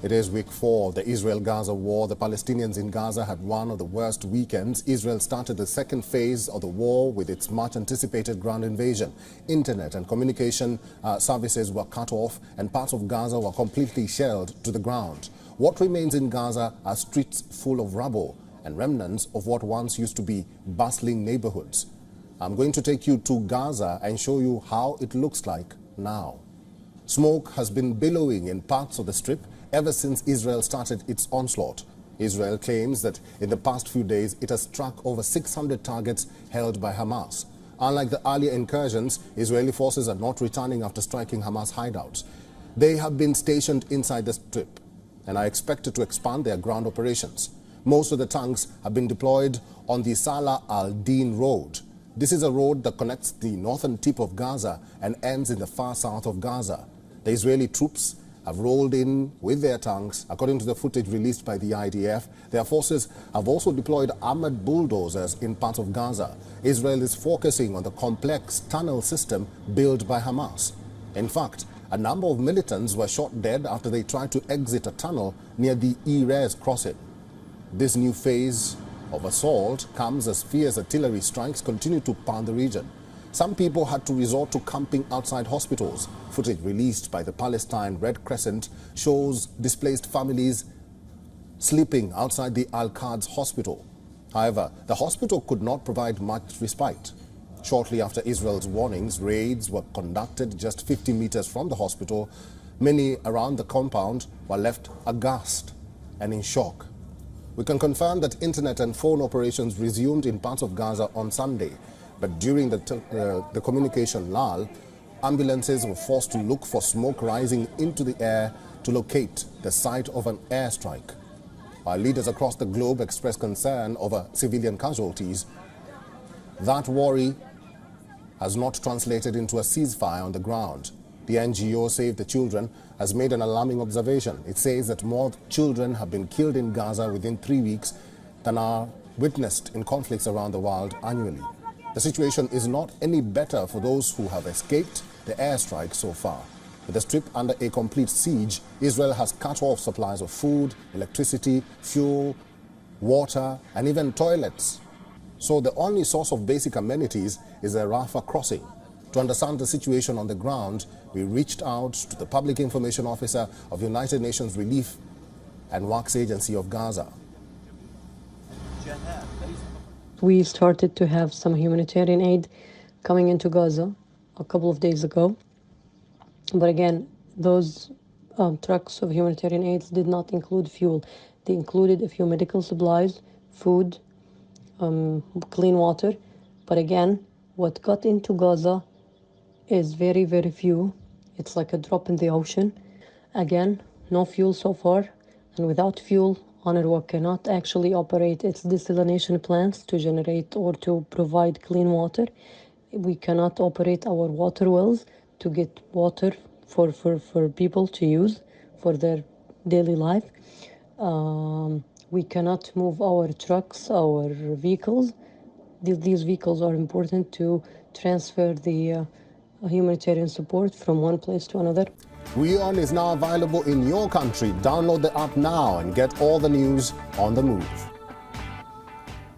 It is week 4 of the Israel-Gaza war. The Palestinians in Gaza had one of the worst weekends. Israel started the second phase of the war with its much-anticipated ground invasion. Internet and communication services were cut off and parts of Gaza were completely shelled to the ground. What remains in Gaza are streets full of rubble and remnants of what once used to be bustling neighborhoods. I'm going to take you to Gaza and show you how it looks like now. Smoke has been billowing in parts of the Strip ever since Israel started its onslaught. Israel claims that in the past few days it has struck over 600 targets held by Hamas. Unlike the earlier incursions, Israeli forces are not returning after striking Hamas hideouts. They have been stationed inside the Strip and are expected to expand their ground operations. Most of the tanks have been deployed on the Salah al-Din road. This is a road that connects the northern tip of Gaza and ends in the far south of Gaza. The Israeli troops have rolled in with their tanks. According to the footage released by the IDF, their forces have also deployed armored bulldozers in parts of Gaza. Israel is focusing on the complex tunnel system built by Hamas. In fact, a number of militants were shot dead after they tried to exit a tunnel near the Erez crossing. This new phase of assault comes as fierce artillery strikes continue to pound the region. Some people had to resort to camping outside hospitals. Footage released by the Palestine Red Crescent shows displaced families sleeping outside the Al-Quds hospital. However, the hospital could not provide much respite. Shortly after Israel's warnings, raids were conducted just 50 meters from the hospital. Many around the compound were left aghast and in shock. We can confirm that internet and phone operations resumed in parts of Gaza on Sunday. But during the communication lull, ambulances were forced to look for smoke rising into the air to locate the site of an airstrike. While leaders across the globe expressed concern over civilian casualties, that worry has not translated into a ceasefire on the ground. The NGO Save the Children has made an alarming observation. It says that more children have been killed in Gaza within 3 weeks than are witnessed in conflicts around the world annually. The situation is not any better for those who have escaped the airstrike so far. With the Strip under a complete siege, Israel has cut off supplies of food, electricity, fuel, water, and even toilets. So the only source of basic amenities is the Rafa crossing. To understand the situation on the ground, we reached out to the Public Information Officer of United Nations Relief and Works Agency of Gaza. We started to have some humanitarian aid coming into Gaza a couple of days ago. But again, those trucks of humanitarian aid did not include fuel. They included a few medical supplies, food, clean water. But again, what got into Gaza is very, very few. It's like a drop in the ocean. Again, no fuel so far. And without fuel, UNRWA cannot actually operate its desalination plants to generate or to provide clean water. We cannot operate our water wells to get water for people to use for their daily life. We cannot move our trucks, our vehicles. These vehicles are important to transfer the humanitarian support from one place to another. WION is now available in your country. Download the app now and get all the news on the move.